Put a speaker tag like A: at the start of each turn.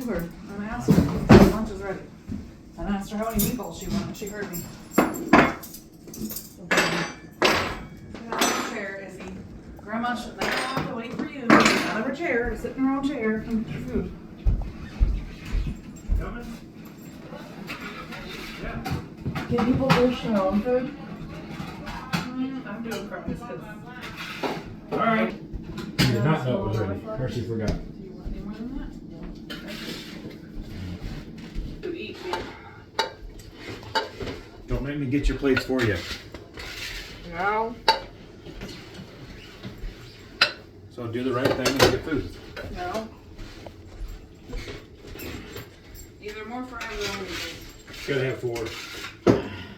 A: her and asked her, lunch is ready. And asked her how many meatballs she wanted, she heard me. Get out of her chair, Izzy. Grandma should never have to wait for you. Get out of her chair, sit in her own chair, and eat your food.
B: Coming? Yeah.
A: Can people dish their own food? I'm doing crumbs because.
B: All right.
C: The hot dog was ready. Mercy forgot.
A: Do you want any more than that? No. To eat, yeah.
B: Don't make me get your plates for you.
A: No.
B: So do the right thing and get food.
A: No. Either more fries or only.
B: Gotta have 4.